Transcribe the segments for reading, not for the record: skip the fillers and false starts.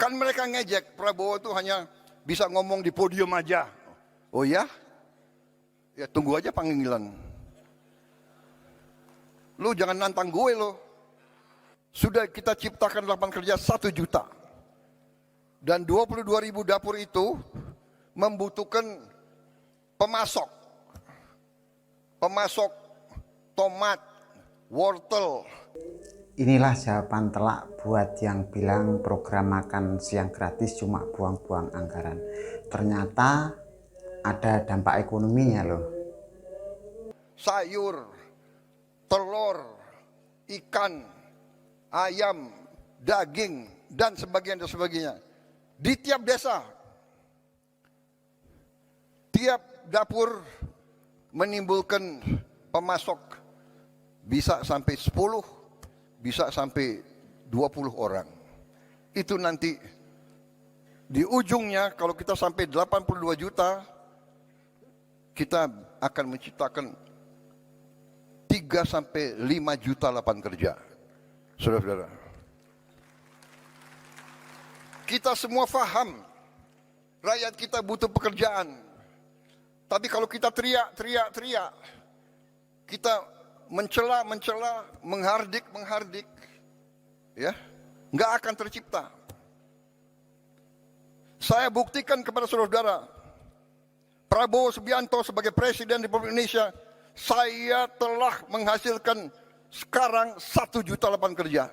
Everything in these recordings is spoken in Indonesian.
Kan mereka ngejek, Prabowo itu hanya bisa ngomong di podium aja. Oh ya? Ya tunggu aja panggilan. Lu jangan nantang gue lo. Sudah kita ciptakan lapangan kerja 1 juta. Dan 22.000 dapur itu membutuhkan pemasok. Pemasok tomat, wortel. Inilah jawaban telak buat yang bilang program makan siang gratis cuma buang-buang anggaran. Ternyata ada dampak ekonominya loh. Sayur, telur, ikan, ayam, daging, dan sebagainya. Di tiap desa, tiap dapur menimbulkan pemasok bisa sampai 10, bisa sampai 20 orang. Itu nanti di ujungnya kalau kita sampai 82 juta, kita akan menciptakan 3 sampai 5 juta lapangan kerja. Saudara-saudara, kita semua paham rakyat kita butuh pekerjaan. Tapi kalau kita teriak, kita mencela, menghardik, ya, nggak akan tercipta. Saya buktikan kepada saudara-saudara, Prabowo Subianto sebagai Presiden Republik Indonesia, saya telah menghasilkan sekarang 1 juta lapangan kerja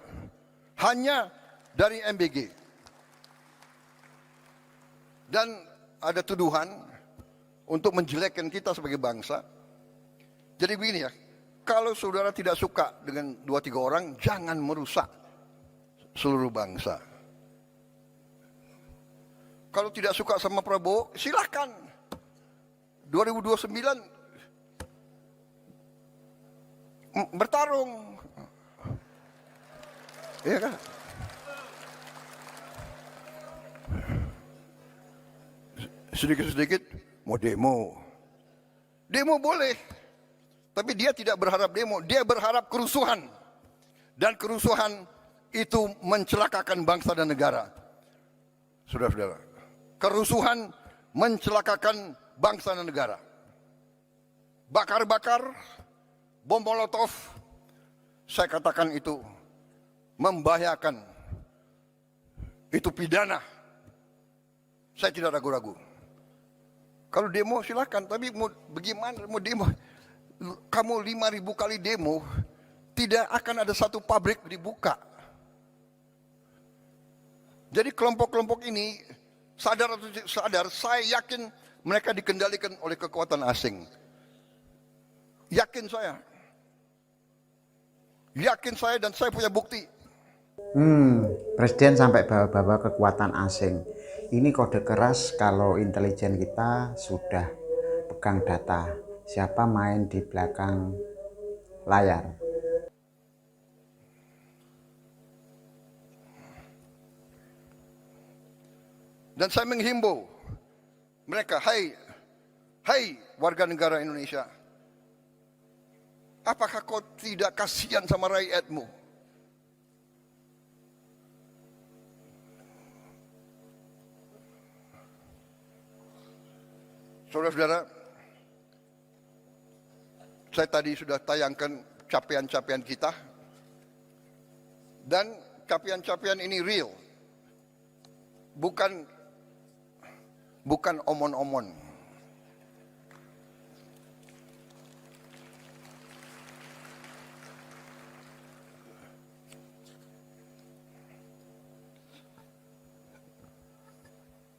hanya dari MBG. Dan ada tuduhan untuk menjelekkan kita sebagai bangsa. Jadi begini ya, kalau saudara tidak suka dengan 2-3 orang, jangan merusak seluruh bangsa. Kalau tidak suka sama Prabowo, silakan. 2029 bertarung. Iya kan? Sedikit-sedikit mau demo. Demo boleh. Tapi dia tidak berharap demo, dia berharap kerusuhan. Dan kerusuhan itu mencelakakan bangsa dan negara. Saudara-saudara, kerusuhan mencelakakan bangsa dan negara. Bakar-bakar, bom molotov, saya katakan itu membahayakan. Itu pidana. Saya tidak ragu-ragu. Kalau demo silakan, tapi mau bagaimana mau demo? Kamu 5.000 kali demo, tidak akan ada satu pabrik dibuka. Jadi kelompok-kelompok ini sadar atau tidak sadar, saya yakin mereka dikendalikan oleh kekuatan asing. Yakin saya dan saya punya bukti. Presiden sampai bawa-bawa kekuatan asing. Ini kode keras kalau intelijen kita sudah pegang data siapa main di belakang layar. Dan saya menghimbau mereka, hai warga negara Indonesia, apakah kau tidak kasihan sama rakyatmu? Saudara-saudara, saya tadi sudah tayangkan capaian-capaian kita, dan capaian-capaian ini real, bukan omon-omon.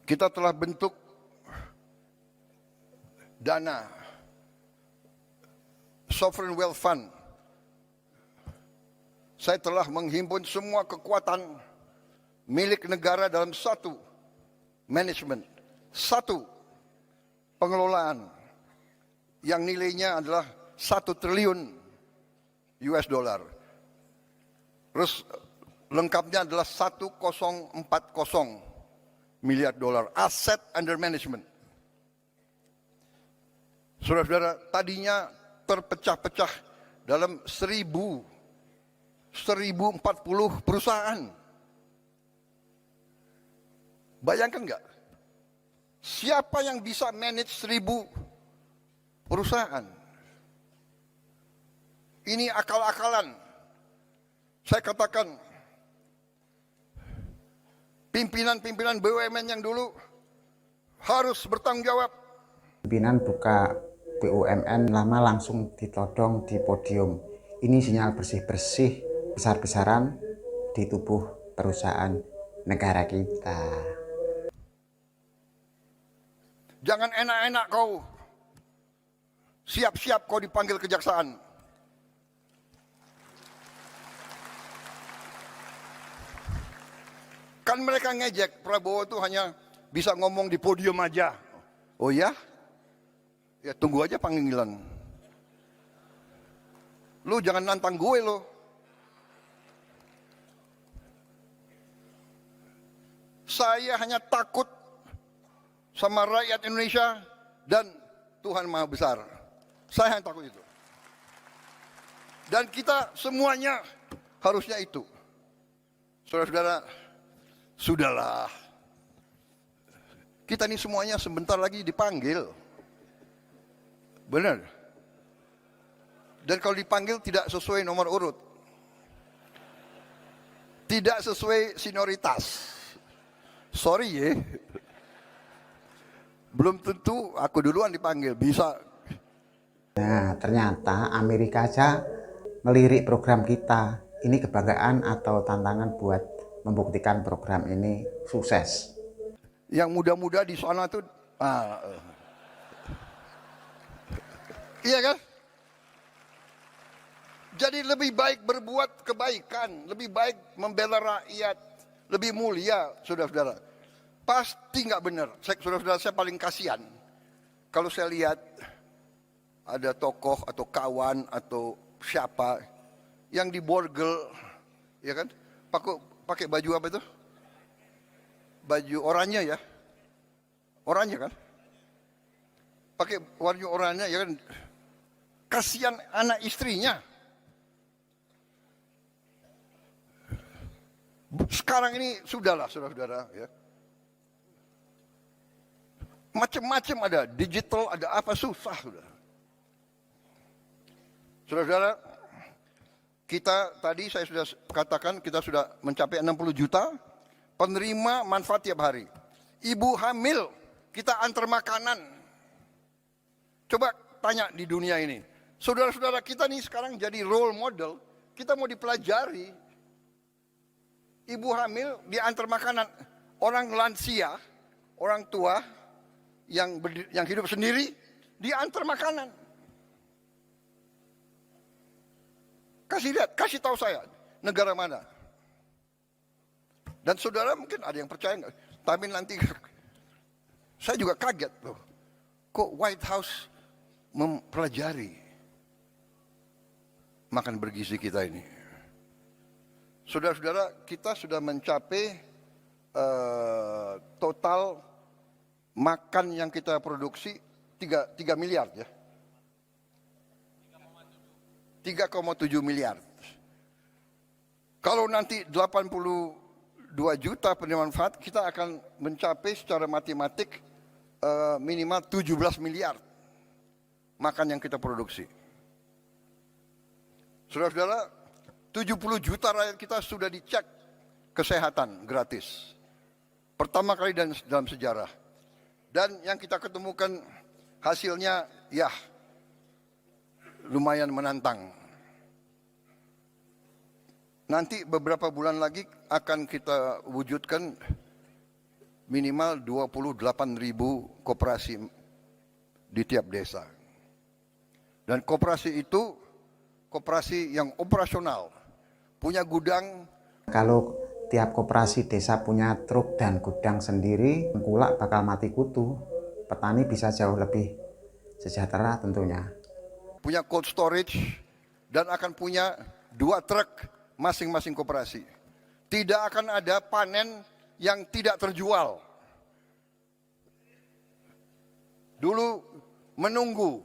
Kita telah bentuk dana Sovereign Wealth Fund. Saya telah menghimpun semua kekuatan milik negara dalam satu manajemen, satu pengelolaan yang nilainya adalah 1 triliun US dollar. Terus lengkapnya adalah 1040 miliar dolar asset under management. Saudara-saudara, tadinya terpecah-pecah dalam 1040 perusahaan. Bayangkan nggak? Siapa yang bisa manage 1.000 perusahaan? Ini akal-akalan. Saya katakan, pimpinan-pimpinan BUMN yang dulu harus bertanggung jawab. Pimpinan buka BUMN lama langsung ditodong di podium. Ini sinyal bersih-bersih besar-besaran di tubuh perusahaan negara kita. Jangan enak-enak kau. Siap-siap kau dipanggil kejaksaan. Kan mereka ngejek, Prabowo itu hanya bisa ngomong di podium aja. Oh ya? Ya tunggu aja panggilan. Lu jangan nantang gue lo. Saya hanya takut sama rakyat Indonesia dan Tuhan Maha Besar. Saya hanya takut itu. Dan kita semuanya harusnya itu. Saudara-saudara, sudahlah. Kita ini semuanya sebentar lagi dipanggil. Benar. Dan kalau dipanggil tidak sesuai nomor urut. Tidak sesuai senioritas. Sorry ya. Belum tentu aku duluan dipanggil, bisa. Nah, ternyata Amerika aja melirik program kita. Ini kebanggaan atau tantangan buat membuktikan program ini sukses. Yang muda-muda di sana tuh, iya kan? Jadi lebih baik berbuat kebaikan, lebih baik membela rakyat, lebih mulia, saudara-saudara. Pasti nggak benar. Saudara-saudara, saya paling kasihan kalau saya lihat ada tokoh atau kawan atau siapa yang diborgel, ya kan? Pakai baju apa itu? Baju oranye ya, oranye kan? Pakai warna oranye ya kan? Kasihan anak istrinya. Sekarang ini sudahlah, saudara-saudara, ya. Macam-macam ada, digital ada apa, susah sudah. Saudara-saudara, kita tadi saya sudah katakan kita sudah mencapai 60 juta penerima manfaat tiap hari. Ibu hamil kita antar makanan. Coba tanya di dunia ini. Saudara-saudara kita nih sekarang jadi role model, kita mau dipelajari. Ibu hamil diantar makanan, orang lansia, orang tua yang hidup sendiri diantar makanan. Kasih lihat, kasih tahu saya negara mana. Dan saudara mungkin ada yang percaya nggak? Tapi nanti saya juga kaget loh. Kok White House mempelajari makan bergizi kita ini? Saudara-saudara, kita sudah mencapai total makan yang kita produksi 3 miliar ya. 3,7 miliar. Kalau nanti 82 juta penerima manfaat, kita akan mencapai secara matematik minimal 17 miliar makan yang kita produksi. Saudara-saudara, 70 juta rakyat kita sudah dicek kesehatan gratis. Pertama kali dalam sejarah. Dan yang kita ketemukan hasilnya ya lumayan menantang. Nanti beberapa bulan lagi akan kita wujudkan minimal 28.000 koperasi di tiap desa. Dan koperasi itu koperasi yang operasional, punya gudang. Kalau tiap koperasi desa punya truk dan gudang sendiri, tengkulak bakal mati kutu. Petani bisa jauh lebih sejahtera tentunya. Punya cold storage dan akan punya 2 truk masing-masing koperasi. Tidak akan ada panen yang tidak terjual. Dulu menunggu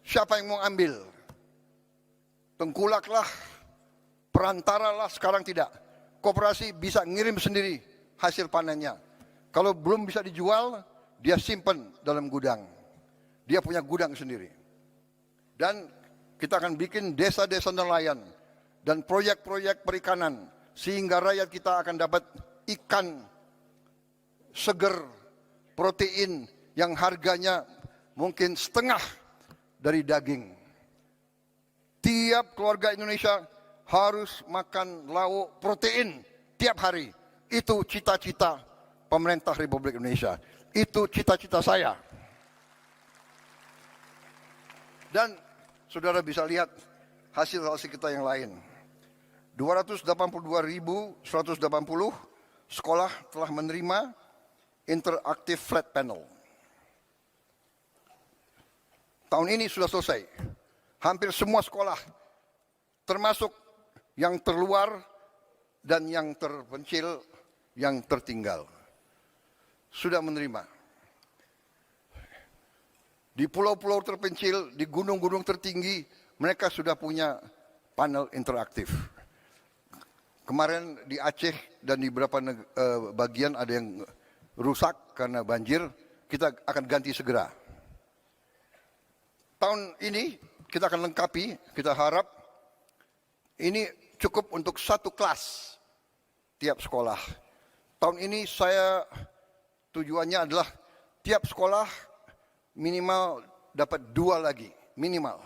siapa yang mau ambil. Tengkulaklah, perantaralah, sekarang tidak. Koperasi bisa ngirim sendiri hasil panennya. Kalau belum bisa dijual, dia simpan dalam gudang. Dia punya gudang sendiri. Dan kita akan bikin desa-desa nelayan dan proyek-proyek perikanan sehingga rakyat kita akan dapat ikan seger, protein yang harganya mungkin setengah dari daging. Tiap keluarga Indonesia harus makan lauk protein tiap hari. Itu cita-cita pemerintah Republik Indonesia. Itu cita-cita saya. Dan saudara bisa lihat hasil-hasil kita yang lain. 282.180 sekolah telah menerima interaktif flat panel. Tahun ini sudah selesai. Hampir semua sekolah, termasuk yang terluar dan yang terpencil, yang tertinggal, sudah menerima. Di pulau-pulau terpencil, di gunung-gunung tertinggi, mereka sudah punya panel interaktif. Kemarin di Aceh dan di beberapa bagian ada yang rusak karena banjir, kita akan ganti segera. Tahun ini kita akan lengkapi, kita harap ini cukup untuk satu kelas tiap sekolah. Tahun ini saya tujuannya adalah tiap sekolah minimal dapat 2 lagi, minimal.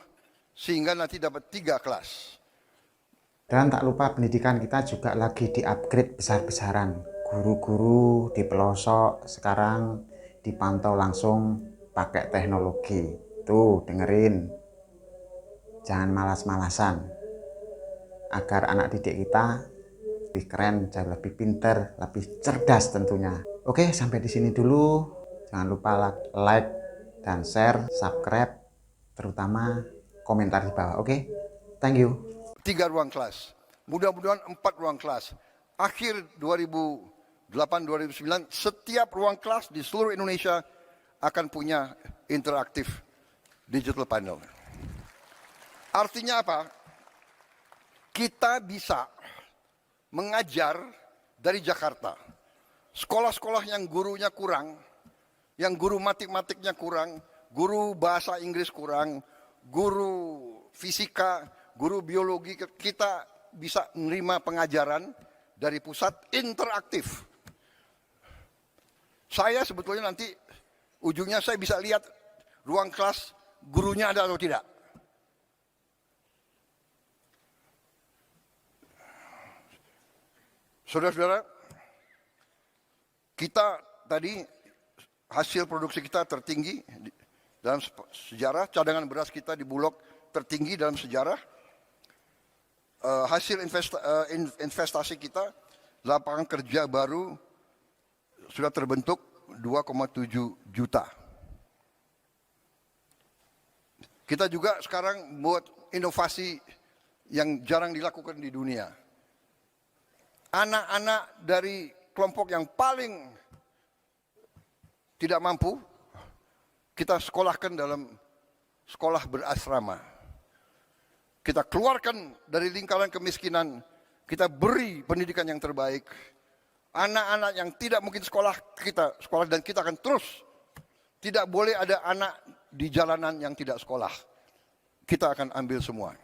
Sehingga nanti dapat 3 kelas. Dan tak lupa pendidikan kita juga lagi di-upgrade besar-besaran. Guru-guru di pelosok sekarang dipantau langsung pakai teknologi. Tuh, dengerin. Jangan malas-malasan. Agar anak didik kita lebih keren, jauh lebih pinter, lebih cerdas tentunya. Oke, sampai di sini dulu. Jangan lupa like dan share, subscribe, terutama komentar di bawah. Oke, thank you. 3 ruang kelas, mudah-mudahan 4 ruang kelas. Akhir 2008-2009, setiap ruang kelas di seluruh Indonesia akan punya interaktif digital panel. Artinya apa? Kita bisa mengajar dari Jakarta. Sekolah-sekolah yang gurunya kurang, yang guru matematiknya kurang, guru bahasa Inggris kurang, guru fisika, guru biologi, kita bisa menerima pengajaran dari pusat interaktif. Saya sebetulnya nanti ujungnya saya bisa lihat ruang kelas gurunya ada atau tidak. Saudara-saudara, kita tadi hasil produksi kita tertinggi dalam sejarah, cadangan beras kita di Bulog tertinggi dalam sejarah. Hasil investasi kita, lapangan kerja baru sudah terbentuk 2,7 juta. Kita juga sekarang buat inovasi yang jarang dilakukan di dunia. Anak-anak dari kelompok yang paling tidak mampu, kita sekolahkan dalam sekolah berasrama. Kita keluarkan dari lingkaran kemiskinan, kita beri pendidikan yang terbaik. Anak-anak yang tidak mungkin sekolah, kita sekolah dan kita akan terus. Tidak boleh ada anak di jalanan yang tidak sekolah. Kita akan ambil semua.